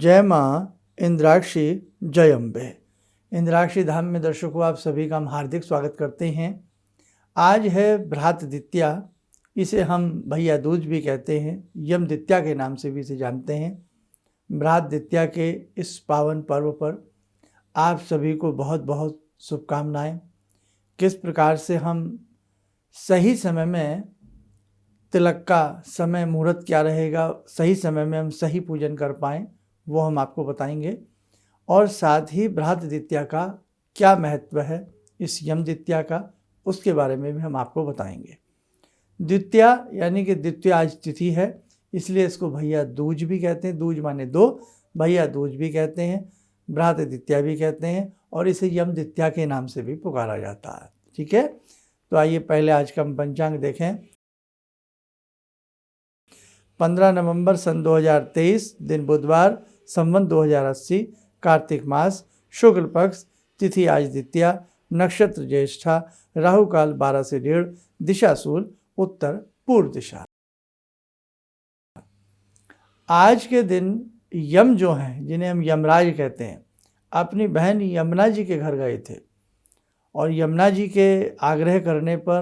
जय माँ इंद्राक्षी जय अम्बे। इंद्राक्षी धाम में दर्शकों आप सभी का हम हार्दिक स्वागत करते हैं। आज है भ्रात द्वितीया, इसे हम भैया दूज भी कहते हैं, यम द्वितीया के नाम से भी इसे जानते हैं। भ्रात द्वितीया के इस पावन पर्व पर आप सभी को बहुत बहुत शुभकामनाएं। किस प्रकार से हम सही समय में तिलक का समय मुहूर्त क्या रहेगा, सही समय में हम सही पूजन कर पाएँ, वो हम आपको बताएंगे। और साथ ही भ्रात द्वितीया का क्या महत्व है इस यम द्वितीया का, उसके बारे में भी हम आपको बताएंगे। द्वितीया यानी कि द्वितीया आज तिथि है, इसलिए इसको भैया दूज भी कहते हैं। दूज माने दो, भैया दूज भी कहते हैं, भ्रात द्वितीया भी कहते हैं और इसे यम द्वितीया के नाम से भी पुकारा जाता है। ठीक है, तो आइए पहले आज का हम पंचांग देखें। 15 नवंबर सन 2023, दिन बुधवार, संवत 2080, कार्तिक मास, शुक्ल पक्ष, तिथि आज द्वितीया, नक्षत्र ज्येष्ठा, राहु काल 12 से 1:30, दिशा शूल, उत्तर पूर्व दिशा। आज के दिन यम जो हैं, जिन्हें हम यमराज कहते हैं, अपनी बहन यमुना जी के घर गए थे और यमुना जी के आग्रह करने पर,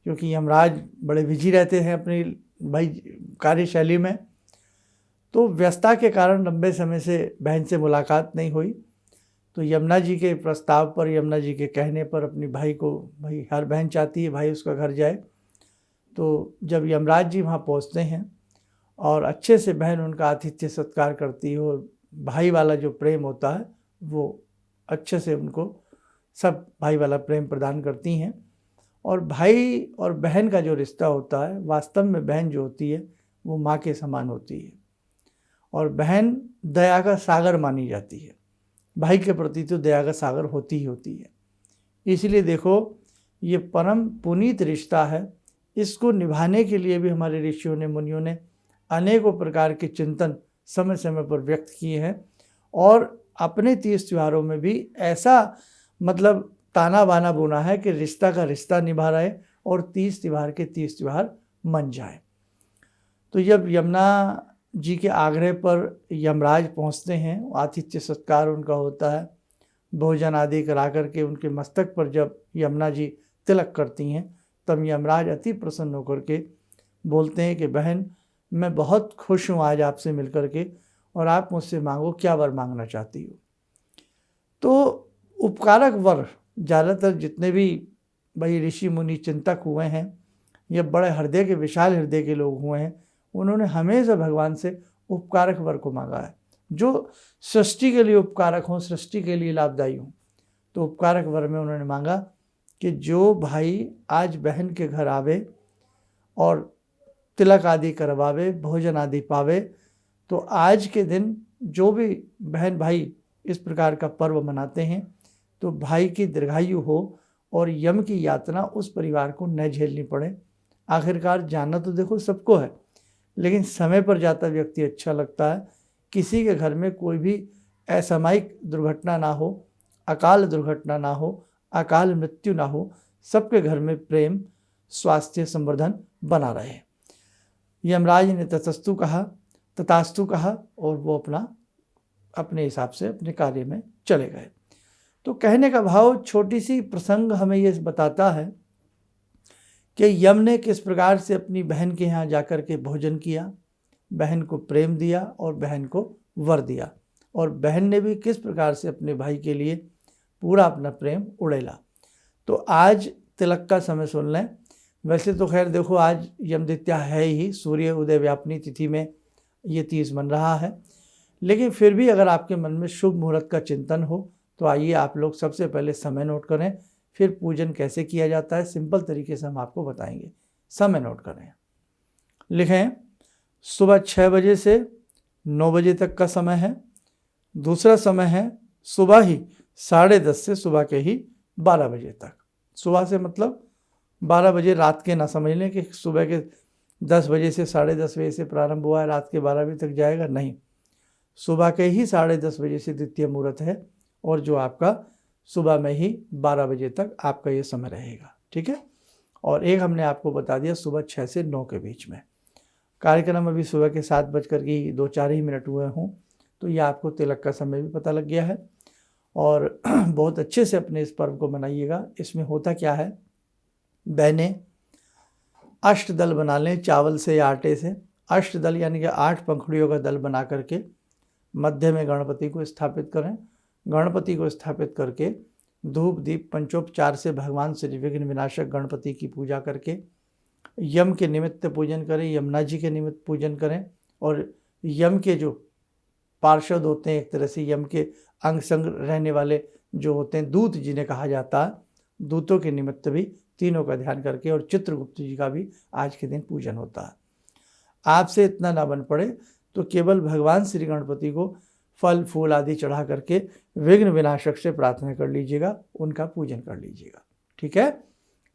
क्योंकि यमराज बड़े बिजी रहते हैं अपनी भाई कार्यशैली में, तो व्यस्तता के कारण लंबे समय से बहन से मुलाकात नहीं हुई। तो यमुना जी के प्रस्ताव पर, यमुना जी के कहने पर अपनी भाई को, भाई हर बहन चाहती है भाई उसका घर जाए। तो जब यमराज जी वहाँ पहुँचते हैं और अच्छे से बहन उनका आतिथ्य सत्कार करती है और भाई वाला जो प्रेम होता है वो अच्छे से उनको सब भाई वाला प्रेम प्रदान करती हैं। और भाई और बहन का जो रिश्ता होता है, वास्तव में बहन जो होती है वो माँ के समान होती है और बहन दया का सागर मानी जाती है। भाई के प्रति तो दया का सागर होती ही होती है। इसलिए देखो, ये परम पुनीत रिश्ता है, इसको निभाने के लिए भी हमारे ऋषियों ने, मुनियों ने अनेकों प्रकार के चिंतन समय समय पर व्यक्त किए हैं और अपने तीज त्योहारों में भी ऐसा मतलब ताना बाना बुना है कि रिश्ता का रिश्ता निभा रहे और तीज त्योहार के तीज त्योहार मन जाए। तो जब यमुना जी के आग्रह पर यमराज पहुंचते हैं, आतिथ्य सत्कार उनका होता है, भोजन आदि करा करके उनके मस्तक पर जब यमुना जी तिलक करती हैं, तब यमराज अति प्रसन्न होकर के बोलते हैं कि बहन, मैं बहुत खुश हूँ आज आपसे मिलकर के और आप मुझसे मांगो, क्या वर मांगना चाहती हो। तो उपकारक वर, ज़्यादातर जितने भी भाई ऋषि मुनि चिंतक हुए हैं या बड़े हृदय के, विशाल हृदय के लोग हुए हैं, उन्होंने हमेशा भगवान से उपकारक वर को मांगा है, जो सृष्टि के लिए उपकारक हों, सृष्टि के लिए लाभदायी हों। तो उपकारक वर में उन्होंने मांगा कि जो भाई आज बहन के घर आवे और तिलक आदि करवावे, भोजन आदि पावे, तो आज के दिन जो भी बहन भाई इस प्रकार का पर्व मनाते हैं, तो भाई की दीर्घायु हो और यम की यातना उस परिवार को न झेलनी पड़े। आखिरकार जाना तो देखो सबको है, लेकिन समय पर जाता व्यक्ति अच्छा लगता है। किसी के घर में कोई भी असामयिक दुर्घटना ना हो, अकाल दुर्घटना ना हो, अकाल मृत्यु ना हो, सबके घर में प्रेम, स्वास्थ्य, संवर्धन बना रहे। यमराज ने तथास्तु कहा और वो अपने हिसाब से अपने कार्य में चले गए। तो कहने का भाव, छोटी सी प्रसंग हमें ये बताता है कि यम ने किस प्रकार से अपनी बहन के यहाँ जाकर के भोजन किया, बहन को प्रेम दिया और बहन को वर दिया, और बहन ने भी किस प्रकार से अपने भाई के लिए पूरा अपना प्रेम उड़ेला। तो आज तिलक का समय सुन लें। वैसे तो खैर देखो, आज यम द्वितीया है ही, सूर्य उदय व्यापनी तिथि में ये तीज मन रहा है, लेकिन फिर भी अगर आपके मन में शुभ मुहूर्त का चिंतन हो तो आइए आप लोग सबसे पहले समय नोट करें, फिर पूजन कैसे किया जाता है सिंपल तरीके से हम आपको बताएंगे। समय नोट करें, लिखें सुबह 6 बजे से 9 बजे तक का समय है। दूसरा समय है सुबह ही 10:30 से सुबह के ही 12 बजे तक। सुबह से मतलब 12 बजे रात के ना समझ लें कि सुबह के 10 बजे से 10:30 बजे से प्रारंभ हुआ है, रात के 12 बजे तक जाएगा, नहीं। सुबह के ही 10:30 बजे से द्वितीय मुहूर्त है और जो आपका सुबह में ही 12 बजे तक आपका ये समय रहेगा। ठीक है, और एक हमने आपको बता दिया सुबह 6 से 9 के बीच में। कार्यक्रम अभी सुबह के 7 बजकर के 2-4 ही मिनट हुए हों, तो ये आपको तिलक का समय भी पता लग गया है। और बहुत अच्छे से अपने इस पर्व को मनाइएगा। इसमें होता क्या है, बहनें अष्टदल बना लें चावल से या आटे से। अष्टदल यानी कि 8 पंखुड़ियों का दल बना करके मध्य में गणपति को स्थापित करें। गणपति को स्थापित करके धूप दीप पंचोपचार से भगवान श्री विघ्न विनाशक गणपति की पूजा करके यम के निमित्त पूजन करें, यमुना जी के निमित्त पूजन करें। और यम के जो पार्षद होते हैं, एक तरह से यम के अंग संग रहने वाले जो होते हैं, दूत जिन्हें कहा जाता है, दूतों के निमित्त भी तीनों का ध्यान करके, और चित्रगुप्त जी का भी आज के दिन पूजन होता है। आपसे इतना ना बन पड़े तो केवल भगवान श्री गणपति को फल फूल आदि चढ़ा करके विघ्न विनाशक से प्रार्थना कर लीजिएगा, उनका पूजन कर लीजिएगा। ठीक है,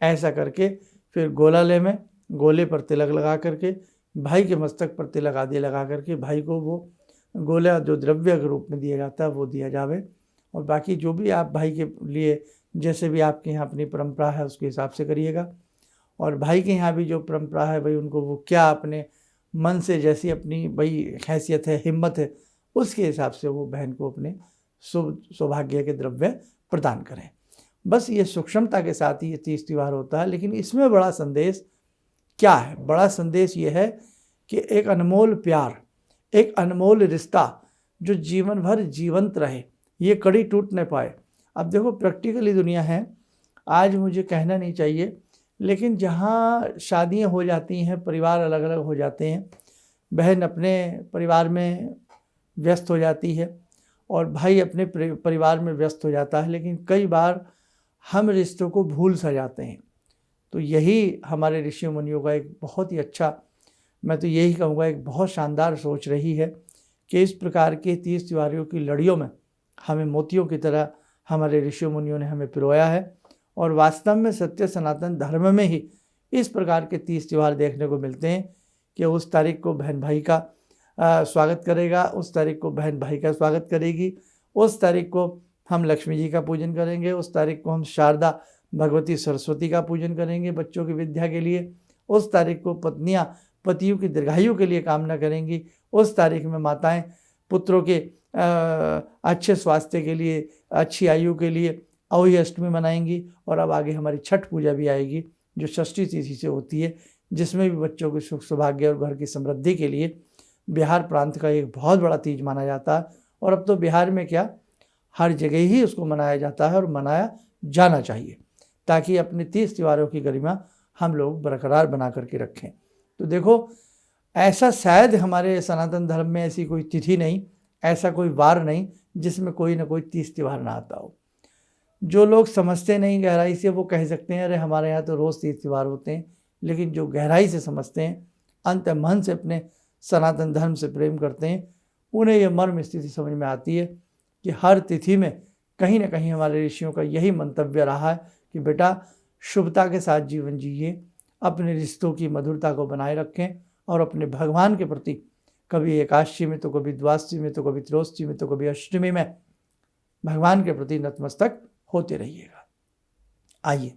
ऐसा करके फिर गोला ले में गोले पर तिलक लगा करके भाई के मस्तक पर तिलक आदि लगा करके भाई को वो गोला जो द्रव्य के रूप में दिया जाता है वो दिया जावे। और बाकी जो भी आप भाई के लिए जैसे भी आपके यहाँ अपनी परंपरा है उसके हिसाब से करिएगा। और भाई के यहाँ भी जो परंपरा है भाई, उनको वो क्या अपने मन से जैसी अपनी भाई हैसियत है, हिम्मत है, उसके हिसाब से वो बहन को अपने सौभाग्य के द्रव्य प्रदान करें। बस ये सूक्ष्मता के साथ ही ये तीज त्यौहार होता है। लेकिन इसमें बड़ा संदेश क्या है? बड़ा संदेश ये है कि एक अनमोल प्यार, एक अनमोल रिश्ता जो जीवन भर जीवंत रहे, ये कड़ी टूट न पाए। अब देखो प्रैक्टिकली दुनिया है, आज मुझे कहना नहीं चाहिए, लेकिन जहाँ शादियाँ हो जाती हैं, परिवार अलग अलग हो जाते हैं, बहन अपने परिवार में व्यस्त हो जाती है और भाई अपने परिवार में व्यस्त हो जाता है, लेकिन कई बार हम रिश्तों को भूल सा जाते हैं। तो यही हमारे ऋषि मुनियों का एक बहुत ही अच्छा, मैं तो यही कहूँगा एक बहुत शानदार सोच रही है कि इस प्रकार के तीज त्योहारों की लड़ियों में हमें मोतियों की तरह हमारे ऋषि मुनियों ने हमें पिरोया है। और वास्तव में सत्य सनातन धर्म में ही इस प्रकार के तीज त्यौहार देखने को मिलते हैं कि उस तारीख को बहन भाई का स्वागत करेगा, उस तारीख को बहन भाई का स्वागत करेगी, उस तारीख को हम लक्ष्मी जी का पूजन करेंगे, उस तारीख को हम शारदा भगवती सरस्वती का पूजन करेंगे बच्चों की विद्या के लिए, उस तारीख को पत्नियां पतियों की दीर्घायु के लिए कामना करेंगी, उस तारीख में माताएं पुत्रों के अच्छे स्वास्थ्य के लिए, अच्छी आयु के लिए अहोई अष्टमी मनाएंगी। और अब आगे हमारी छठ पूजा भी आएगी जो षष्ठी तिथि से होती है, जिसमें भी बच्चों के सुख सौभाग्य और घर की समृद्धि के लिए बिहार प्रांत का एक बहुत बड़ा तीज माना जाता है। और अब तो बिहार में क्या, हर जगह ही उसको मनाया जाता है और मनाया जाना चाहिए, ताकि अपने तीज त्योहारों की गरिमा हम लोग बरकरार बना करके रखें। तो देखो, ऐसा शायद हमारे सनातन धर्म में ऐसी कोई तिथि नहीं, ऐसा कोई वार नहीं जिसमें कोई ना कोई तीज त्यौहार ना आता हो। जो लोग समझते नहीं गहराई से वो कह सकते हैं अरे हमारे यहाँ तो रोज़ तीज त्यौहार होते हैं, लेकिन जो गहराई से समझते हैं, अंत मन से अपने सनातन धर्म से प्रेम करते हैं, उन्हें यह मर्म स्थिति समझ में आती है कि हर तिथि में कहीं ना कहीं हमारे ऋषियों का यही मंतव्य रहा है कि बेटा शुभता के साथ जीवन जिए, अपने रिश्तों की मधुरता को बनाए रखें और अपने भगवान के प्रति कभी एकादशी में तो कभी द्वादशी में तो कभी त्रयोदशी में तो कभी अष्टमी में भगवान के प्रति नतमस्तक होते रहिएगा। आइए,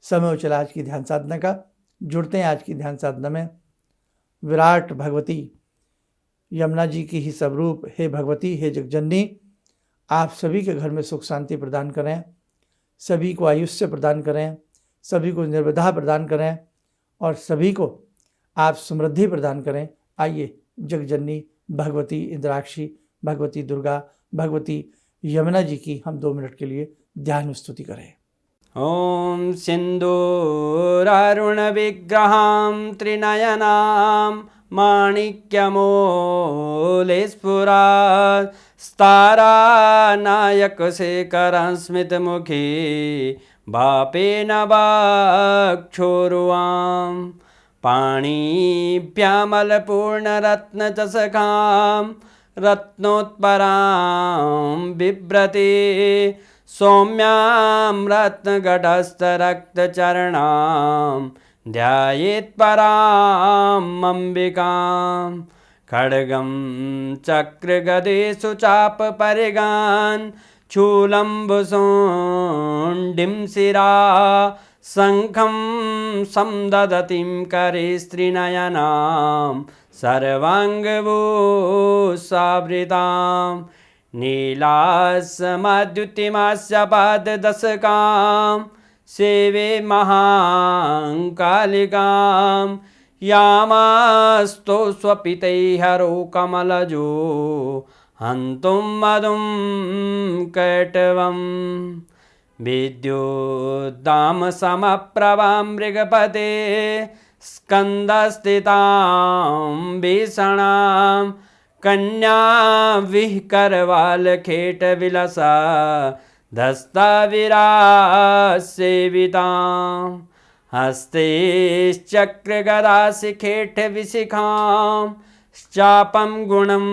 समय हो चला आज की ध्यान साधना का। जुड़ते हैं आज की ध्यान साधना में। विराट भगवती यमुना जी की ही स्वरूप हे भगवती, हे जगजननी, आप सभी के घर में सुख शांति प्रदान करें, सभी को आयुष्य प्रदान करें, सभी को निर्विधा प्रदान करें और सभी को आप समृद्धि प्रदान करें। आइए जगजननी भगवती इंद्राक्षी, भगवती दुर्गा, भगवती यमुना जी की हम 2 मिनट के लिए ध्यान स्तुति करें। ॐ सिन्दूरारुणविग्रहां त्रिनयनां माणिक्यमूलस्फुरात् स्तारानायकशेखरं स्मितमुखी भापेन वाक्छोरुवां पाणिभ्यामलपूर्णरत्नचषकां रत्नोत्परां बिभ्रति सौम्यां रत्नघटस्थरक्तचरणां ध्यायेत्पराम् अम्बिकां खड्गं चक्रगदेषु चापपरिगान् शूलम्बुशुण्डिं शिरा शङ्खं संदधतीं करे स्त्रीनयनां सर्वाङ्गभूषावृतां नीलासमाद्युतिमास्य पाददशकां सेवे महाकालिकां यामास्तो स्वपितैहरो कमलजो हन्तुं मधुं कैटवम् विद्युद्दाम समप्रभां मृगपते स्कन्दस्थितां भीषणां कन्या विहकरवालखेटविलसा धस्ताविरासेवितां हस्तैश्चक्रगदाशिखेटविशिखां चापं गुणं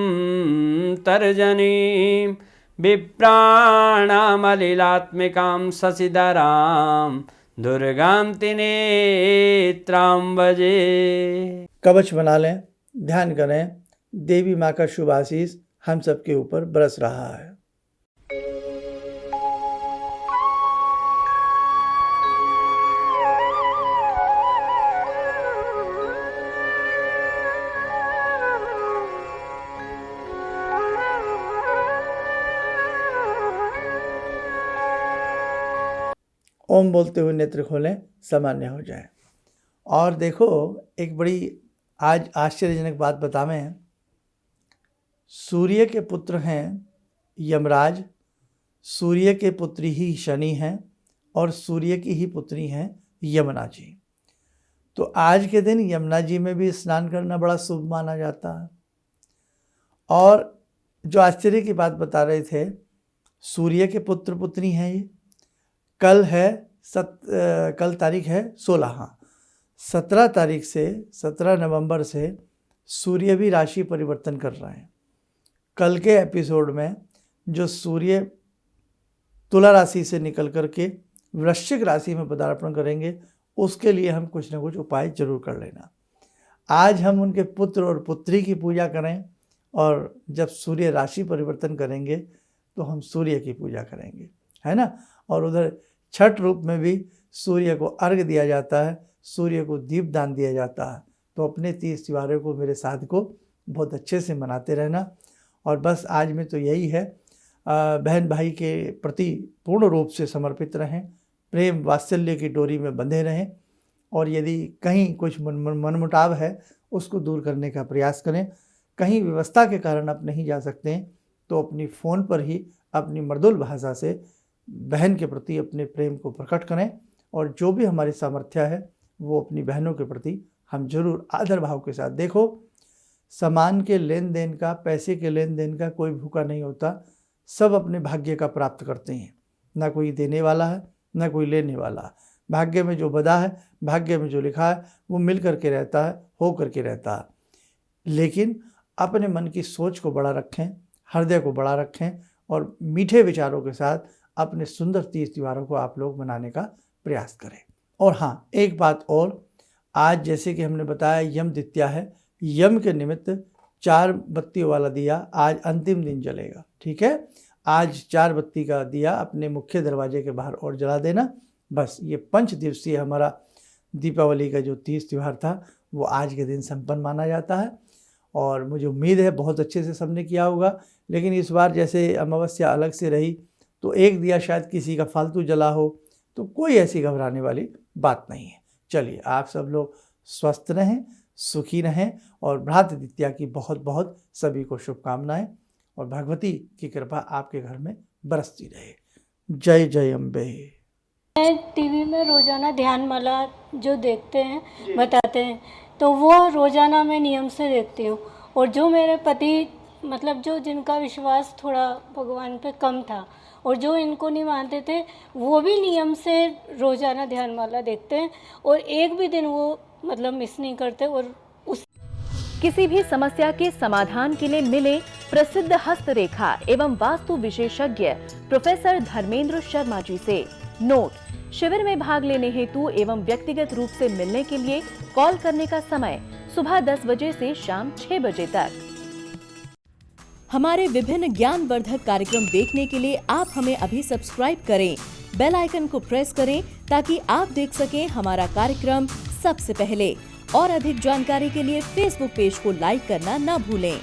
तर्जनीं विप्राणामलिलात्मिकां शशिधरां दुर्गां त्रिनेत्रां भजे। कवच बना लें, ध्यान करें, देवी माँ का शुभ आशीष हम सबके ऊपर बरस रहा है। ओम बोलते हुए नेत्र खोलें, सामान्य हो जाए। और देखो, एक बड़ी आज आश्चर्यजनक बात बतावें। सूर्य के पुत्र हैं यमराज, सूर्य के पुत्री ही शनि हैं और सूर्य की ही पुत्री हैं यमुना जी। तो आज के दिन यमुना जी में भी स्नान करना बड़ा शुभ माना जाता है। और जो आश्चर्य की बात बता रहे थे, सूर्य के पुत्र पुत्री हैं ये। कल तारीख है 16, हाँ 17 तारीख से 17 नवंबर से सूर्य भी राशि परिवर्तन कर रहे हैं। कल के एपिसोड में जो सूर्य तुला राशि से निकल करके वृश्चिक राशि में पदार्पण करेंगे, उसके लिए हम कुछ न कुछ उपाय जरूर कर लेना। आज हम उनके पुत्र और पुत्री की पूजा करें, और जब सूर्य राशि परिवर्तन करेंगे तो हम सूर्य की पूजा करेंगे, है ना। और उधर छठ रूप में भी सूर्य को अर्घ दिया जाता है, सूर्य को दीपदान दिया जाता है। तो अपने 30 त्योहारों को, मेरे साथ को बहुत अच्छे से मनाते रहना। और बस आज में तो यही है, बहन भाई के प्रति पूर्ण रूप से समर्पित रहें, प्रेम वात्सल्य की डोरी में बंधे रहें, और यदि कहीं कुछ मनमुटाव है उसको दूर करने का प्रयास करें। कहीं व्यवस्था के कारण आप नहीं जा सकते हैं तो अपनी फ़ोन पर ही अपनी मृदुल भाषा से बहन के प्रति अपने प्रेम को प्रकट करें, और जो भी हमारी सामर्थ्य है वो अपनी बहनों के प्रति हम जरूर आदर भाव के साथ। देखो, सामान के लेन देन का, पैसे के लेन देन का कोई भूखा नहीं होता, सब अपने भाग्य का प्राप्त करते हैं। ना कोई देने वाला है, ना कोई लेने वाला है। भाग्य में जो बधा है, भाग्य में जो लिखा है, वो मिल करके रहता है, हो करके रहता है। लेकिन अपने मन की सोच को बड़ा रखें, हृदय को बड़ा रखें, और मीठे विचारों के साथ अपने सुंदर 30 त्योहारों को आप लोग मनाने का प्रयास करें। और हाँ, एक बात और, आज जैसे कि हमने बताया यम द्वितीया है, यम के निमित्त 4 बत्तियों वाला दिया आज अंतिम दिन जलेगा, ठीक है। आज 4 बत्ती का दिया अपने मुख्य दरवाजे के बाहर और जला देना। बस ये 5 दिवसीय हमारा दीपावली का जो 30 त्यौहार था वो आज के दिन संपन्न माना जाता है। और मुझे उम्मीद है बहुत अच्छे से सबने किया होगा। लेकिन इस बार जैसे अमावस्या अलग से रही तो एक दिया शायद किसी का फालतू जला हो, तो कोई ऐसी घबराने वाली बात नहीं है। चलिए, आप सब लोग स्वस्थ रहें, सुखी रहें, और भ्रात द्वितीया की बहुत बहुत सभी को शुभकामनाएं, और भगवती की कृपा आपके घर में बरसती रहे। जय जय अम्बे। टीवी में रोजाना ध्यान माला जो देखते हैं, बताते हैं, तो वो रोजाना मैं नियम से देखती हूँ। और जो मेरे पति, मतलब जो जिनका विश्वास थोड़ा भगवान पे कम था और जो इनको नहीं मानते थे, वो भी नियम से रोजाना ध्यान माला देखते हैं, और एक भी दिन वो मतलब मिस नहीं करते। और उस किसी भी समस्या के समाधान के लिए मिले प्रसिद्ध हस्तरेखा एवं वास्तु विशेषज्ञ प्रोफेसर धर्मेंद्र शर्मा जी से। नोट: शिविर में भाग लेने हेतु एवं व्यक्तिगत रूप से मिलने के लिए कॉल करने का समय सुबह 10 बजे से शाम 6 बजे तक। हमारे विभिन्न ज्ञानवर्धक कार्यक्रम देखने के लिए आप हमें अभी सब्सक्राइब करें, बेल आइकन को प्रेस करें ताकि आप देख सकें हमारा कार्यक्रम सबसे पहले। और अधिक जानकारी के लिए फेसबुक पेज को लाइक करना न भूलें।